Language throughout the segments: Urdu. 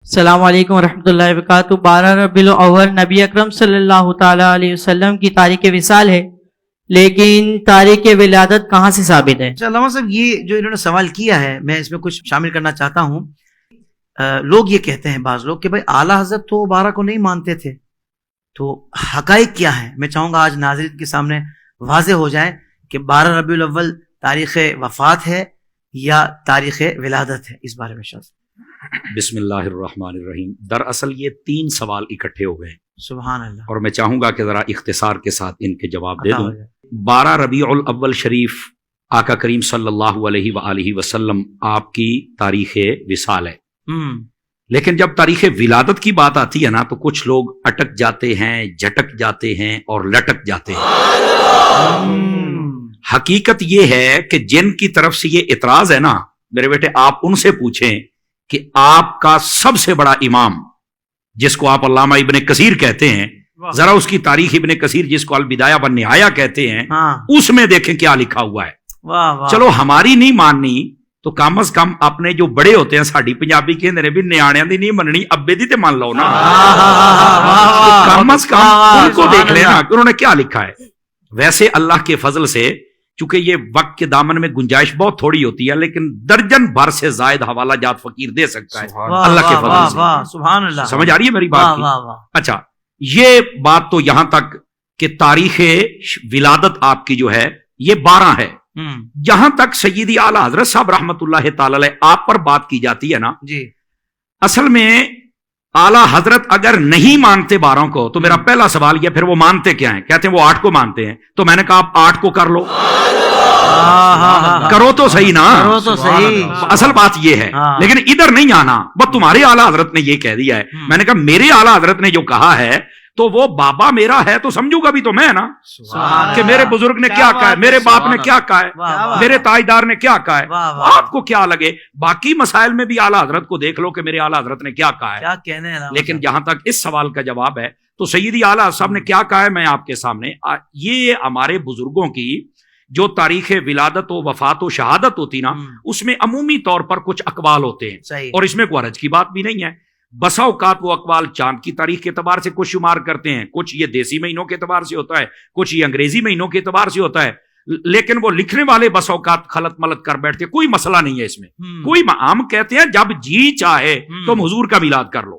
السلام علیکم ورحمۃ اللہ وبرکاتہ۔ 12 ربیع الاول نبی اکرم صلی اللہ تعالیٰ علیہ وسلم کی تاریخ وصال ہے، لیکن تاریخ ولادت کہاں سے ثابت ہے؟ اچھا علامہ صاحب، یہ جو انہوں نے سوال کیا ہے میں اس میں کچھ شامل کرنا چاہتا ہوں۔ لوگ یہ کہتے ہیں بعض لوگ کہ بھائی اعلیٰ حضرت تو 12 کو نہیں مانتے تھے، تو حقائق کیا ہیں؟ میں چاہوں گا آج ناظرین کے سامنے واضح ہو جائے کہ 12 ربیع الاول تاریخ وفات ہے یا تاریخ ولادت ہے، اس بارے میں شاید۔ بسم اللہ الرحمن الرحیم۔ دراصل یہ 3 سوال اکٹھے ہو گئے ہیں، سبحان اللہ، اور میں چاہوں گا کہ ذرا اختصار کے ساتھ ان کے جواب دے عطا دوں۔ ہو جائے۔ 12 ربیع الاول شریف آقا کریم صلی اللہ علیہ وآلہ وسلم آپ کی تاریخ وصال ہے، لیکن جب تاریخ ولادت کی بات آتی ہے نا تو کچھ لوگ اٹک جاتے ہیں، جھٹک جاتے ہیں اور لٹک جاتے ہیں۔ حقیقت یہ ہے کہ جن کی طرف سے یہ اعتراض ہے نا، میرے بیٹے آپ ان سے پوچھیں کہ آپ کا سب سے بڑا امام جس کو آپ علامہ ابن کثیر کہتے ہیں، ذرا اس کی تاریخ ابن کثیر جس کو البدایہ والنہایہ کہتے ہیں، اس میں دیکھیں کیا لکھا ہوا ہے۔ چلو ہماری نہیں ماننی تو کم از کم اپنے جو بڑے ہوتے ہیں، ساڑی پنجابی کے اندر بھی نیاڑیاں دی نہیں مننی، ابے دی تے مان لو نا، کم از کم ان کو دیکھ لینا کہ انہوں نے کیا لکھا ہے۔ ویسے اللہ کے فضل سے چونکہ یہ وقت کے دامن میں گنجائش بہت تھوڑی ہوتی ہے، لیکن درجن بھر سے زائد حوالہ جات فقیر دے سکتا ہے اللہ کے فضل سے۔ سبحان اللہ، سمجھ آ رہی ہے میری بات کی؟ اچھا، یہ بات تو یہاں تک کہ تاریخ ولادت آپ کی جو ہے یہ 12 ہے۔ جہاں تک سیدی اعلیٰ حضرت صاحب رحمت اللہ تعالی علیہ آپ پر بات کی جاتی ہے نا، جی اصل میں اعلیٰ حضرت اگر نہیں مانتے 12 کو تو میرا پہلا سوال یہ، پھر وہ مانتے کیا ہیں؟ کہتے ہیں وہ 8 کو مانتے ہیں، تو میں نے کہا آپ 8 کو کر لو، کرو تو صحیح نا، کرو تو صحیح۔ اصل بات یہ ہے، لیکن ادھر نہیں آنا، وہ تمہارے اعلیٰ حضرت نے یہ کہہ دیا ہے۔ میں نے کہا میرے اعلیٰ حضرت نے جو کہا ہے تو وہ بابا میرا ہے تو سمجھوں گا بھی تو میں نا، کہ میرے بزرگ نے کیا کہا ہے، میرے باپ نے کیا کہا ہے، میرے تاجدار نے کیا کہا ہے، آپ کو کیا لگے باقی مسائل میں بھی اعلیٰ حضرت کو دیکھ لو کہ میرے اعلیٰ حضرت نے کیا کہا ہے۔ لیکن جہاں تک اس سوال کا جواب ہے تو سیدی اعلیٰ صاحب نے کیا کہا ہے میں آپ کے سامنے، یہ ہمارے بزرگوں کی جو تاریخ ولادت و وفات و شہادت ہوتی نا، اس میں عمومی طور پر کچھ اقوال ہوتے ہیں، اور اس میں کوئی حرج کی بات بھی نہیں ہے۔ بسا اوقات وہ اقوال چاند کی تاریخ کے اعتبار سے کچھ شمار کرتے ہیں، کچھ یہ دیسی مہینوں کے اعتبار سے ہوتا ہے، کچھ یہ انگریزی مہینوں کے اعتبار سے ہوتا ہے، لیکن وہ لکھنے والے بسا اوقات خلط ملط کر بیٹھتے، کوئی مسئلہ نہیں ہے اس میں، کوئی ہم کہتے ہیں جب جی چاہے تم حضور کا میلاد کر لو۔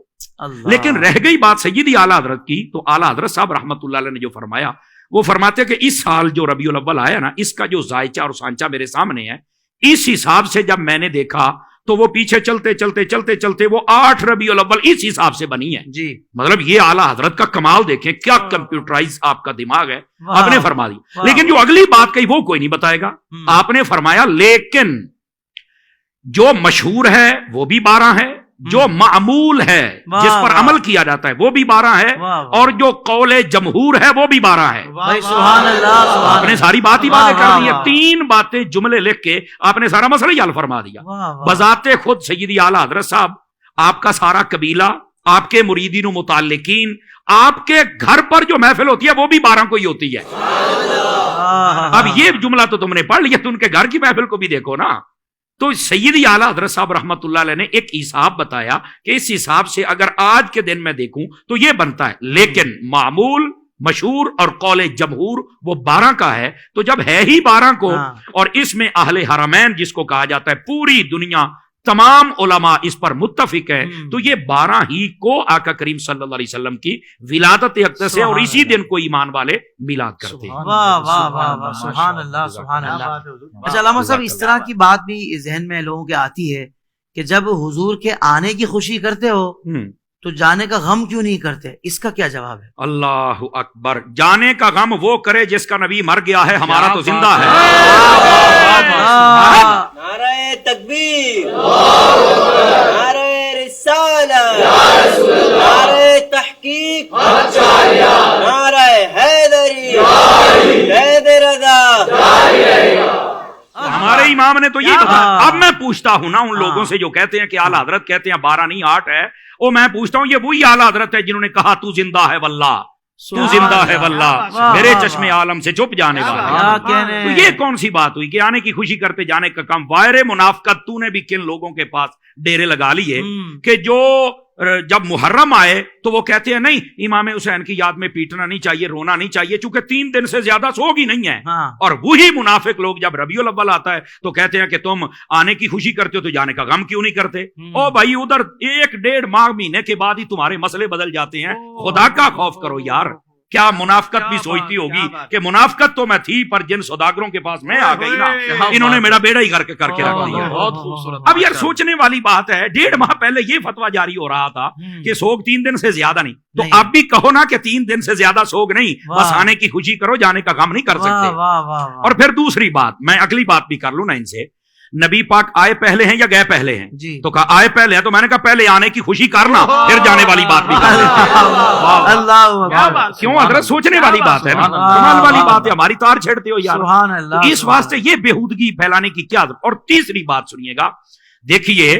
لیکن رہ گئی بات سیدی اعلیٰ حضرت کی، تو اعلیٰ حضرت صاحب رحمت اللہ علیہ نے جو فرمایا، وہ فرماتے ہیں کہ اس سال جو ربیع الاول آیا نا، اس کا جو ذائچہ اور سانچہ میرے سامنے ہے، اس حساب سے جب میں نے دیکھا تو وہ پیچھے چلتے چلتے چلتے چلتے وہ 8 ربیع الاول اس حساب سے بنی ہے۔ جی مطلب یہ اعلیٰ حضرت کا کمال دیکھیں، کیا کمپیوٹرائز آپ کا دماغ ہے، آپ نے فرما دی۔ لیکن جو اگلی بات کہی وہ کوئی نہیں بتائے گا، آپ نے فرمایا لیکن جو مشہور ہے وہ بھی 12 ہے، جو معمول ہے جس پر عمل کیا جاتا ہے وہ بھی 12 ہے، اور جو قول جمہور ہے وہ بھی 12 ہے۔ سبحان اللہ، آپ نے ساری بات ہی باتیں کر دی ہے، 3 باتیں جملے لکھ کے آپ نے سارا مسئلہ ہی حل فرما دیا۔ بذات خود سیدی اعلیٰ حضرت صاحب، آپ کا سارا قبیلہ، آپ کے مریدین و متعلقین، آپ کے گھر پر جو محفل ہوتی ہے وہ بھی 12 کو ہی ہوتی ہے۔ اب یہ جملہ تو تم نے پڑھ لیا، تو ان کے گھر کی محفل کو بھی دیکھو نا۔ تو سیدی اعلیٰ حضرت صاحب رحمت اللہ علیہ نے ایک حساب بتایا کہ اس حساب سے اگر آج کے دن میں دیکھوں تو یہ بنتا ہے، لیکن معمول، مشہور اور قول جمہور وہ 12 کا ہے۔ تو جب ہے ہی 12 کو، اور اس میں اہل حرمین جس کو کہا جاتا ہے، پوری دنیا تمام علماء اس پر متفق ہے، تو یہ 12 ہی کو آقا کریم صلی اللہ علیہ وسلم کی ولادت اقدس ہے، اور اسی دن کو ایمان والے میلاد کرتے ہیں۔ واہ واہ واہ واہ، سبحان اللہ سبحان اللہ۔ اچھا علامہ صاحب، اس طرح کی بات بھی ذہن میں لوگوں کے آتی ہے کہ جب حضور کے آنے کی خوشی کرتے ہو تو جانے کا غم کیوں نہیں کرتے، اس کا کیا جواب ہے؟ اللہ اکبر، جانے کا غم وہ کرے جس کا نبی مر گیا ہے، ہمارا تو زندہ ہے۔ نعرہ تکبیر، نعرہ رسالت، نعرہ تحقیق، نعرہ حیدری، حیدر رضا۔ ہمارے امام نے تو یہ کہا۔ اب میں پوچھتا ہوں نا ان لوگوں سے جو کہتے ہیں کہ اعلیٰ حضرت کہتے ہیں 12 نہیں 8 ہے، وہ میں پوچھتا ہوں یہ وہی اعلیٰ حضرت ہے جنہوں نے کہا تو زندہ ہے واللہ، تو زندہ ہے واللہ، میرے چشم عالم سے چھپ جانے والا۔ تو یہ کون سی بات ہوئی کہ آنے کی خوشی کرتے جانے کا کم؟ وائر منافقت تو نے بھی کن لوگوں کے پاس ڈیرے لگا لیے کہ جو جب محرم آئے تو وہ کہتے ہیں نہیں امام حسین کی یاد میں پیٹنا نہیں چاہیے، رونا نہیں چاہیے، چونکہ 3 دن سے زیادہ سوگ ہی نہیں ہے. اور وہی منافق لوگ جب ربیع الاول آتا ہے تو کہتے ہیں کہ تم آنے کی خوشی کرتے ہو تو جانے کا غم کیوں نہیں کرتے؟ او بھائی ادھر 1-1.5 ماہ مہینے کے بعد ہی تمہارے مسئلے بدل جاتے ہیں. خدا کا خوف کرو یار. کیا منافقت بھی سوچتی ہوگی کہ منافقت تو میں تھی پر جن سوداگروں کے پاس میں آ گئی نا انہوں نے میرا بیڑا ہی کر کے رکھ دیا. بہت خوبصورت. اب یار سوچنے والی بات ہے، 1.5 ماہ پہلے یہ فتویٰ جاری ہو رہا تھا کہ سوگ 3 دن سے زیادہ نہیں، تو اب بھی کہو نا کہ 3 دن سے زیادہ سوگ نہیں، بس آنے کی خوشی کرو، جانے کا غم نہیں کر سکتے. اور پھر دوسری بات، میں اگلی بات بھی کر لوں نا ان سے، نبی پاک آئے پہلے ہیں یا گئے پہلے ہیں؟ جی. تو کہا آئے پہلے ہیں، تو میں نے کہا پہلے آنے کی خوشی کرنا پھر جانے والی بات بھی اللہ کیوں حضرت؟ سوچنے والی بات ہے نا، کمال والی بات ہے. ہماری تار چھیڑتے ہو یار. سبحان اللہ. اس واسطے یہ بےہودگی پھیلانے کی کیا ضرورت؟ اور تیسری بات سنیے گا، دیکھیے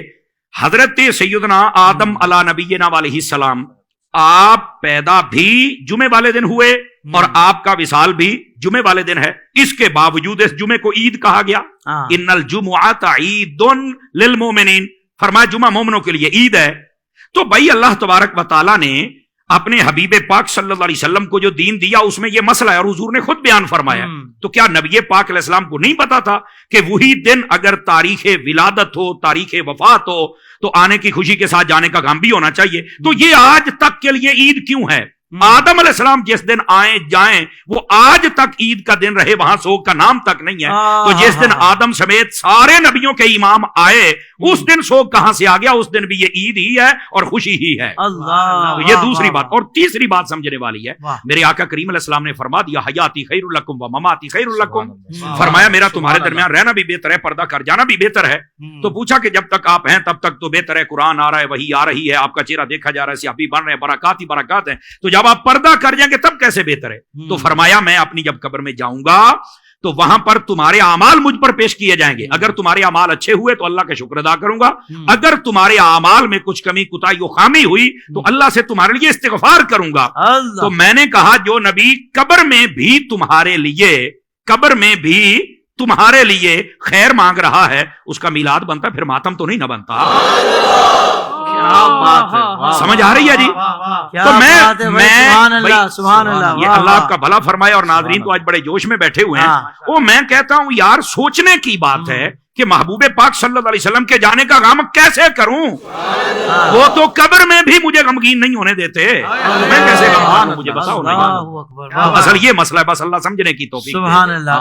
حضرت سیدنا آدم علی نبینا علیہ السلام، آپ پیدا بھی جمعے والے دن ہوئے اور آپ کا وصال بھی جمعے والے دن ہے. اس کے باوجود اس جمعے کو عید کہا گیا. ان الجمعۃ عید للمؤمنین، فرمایا جمعہ مومنوں کے لیے عید ہے. تو بھائی اللہ تبارک و تعالیٰ نے اپنے حبیب پاک صلی اللہ علیہ وسلم کو جو دین دیا اس میں یہ مسئلہ ہے اور حضور نے خود بیان فرمایا. تو کیا نبی پاک علیہ السلام کو نہیں پتا تھا کہ وہی دن اگر تاریخ ولادت ہو، تاریخ وفات ہو، تو آنے کی خوشی کے ساتھ جانے کا غم بھی ہونا چاہیے؟ تو یہ آج تک کے لیے عید کیوں ہے؟ آدم علیہ السلام جس دن آئیں جائیں وہ آج تک عید کا دن رہے، وہاں سوگ کا نام تک نہیں ہے. تو جس دن آدم سمیت سارے نبیوں کے امام آئے اس دن سوگ کہاں سے آ گیا؟ اس دن بھی یہ عید ہی ہے اور خوشی ہی ہے. اللہ. تو یہ دوسری بات. اور تیسری بات سمجھنے والی ہے، میرے آقا کریم علیہ السلام نے فرما دیا حیاتی خیر لکم و مماتی خیر لکم. فرمایا میرا تمہارے درمیان رہنا بھی بہتر ہے، پردہ کر جانا بھی بہتر ہے. تو پوچھا کہ جب تک آپ ہیں تب تک تو بہتر ہے، قرآن آ رہا ہے، وحی آ رہی ہے، آپ کا چہرہ دیکھا جا رہا ہے، صحابی بن رہے ہیں، برکات ہی برکات ہیں، تو جب آپ پردہ کر جائیں گے تب کیسے بہتر ہے؟ تو فرمایا میں اپنی جب قبر میں جاؤں گا تو وہاں پر تمہارے اعمال مجھ پر پیش کیے جائیں گے. اگر تمہارے اعمال اچھے ہوئے تو اللہ کا شکر ادا کروں گا، اگر تمہارے اعمال میں کچھ کمی کوتاہی و خامی ہوئی تو اللہ سے تمہارے لیے استغفار کروں گا. تو میں نے کہا جو نبی قبر میں بھی تمہارے لیے خیر مانگ رہا ہے اس کا میلاد بنتا، پھر ماتم تو نہیں نہ بنتا. سمجھ آ رہی ہے جی؟ تو سبحان اللہ. یہ اللہ آپ کا بھلا فرمائے. اور ناظرین تو آج بڑے جوش میں بیٹھے ہوئے ہیں. وہ میں کہتا ہوں یار سوچنے کی بات ہے کہ محبوب پاک صلی اللہ علیہ وسلم کے جانے کا غم کیسے کروں؟ وہ تو قبر میں بھی مجھے غمگین نہیں ہونے دیتے، میں کیسے غم کروں؟ مجھے بتاؤ. اصل یہ مسئلہ ہے، بس اللہ سمجھنے کی توفیق دے. سبحان اللہ.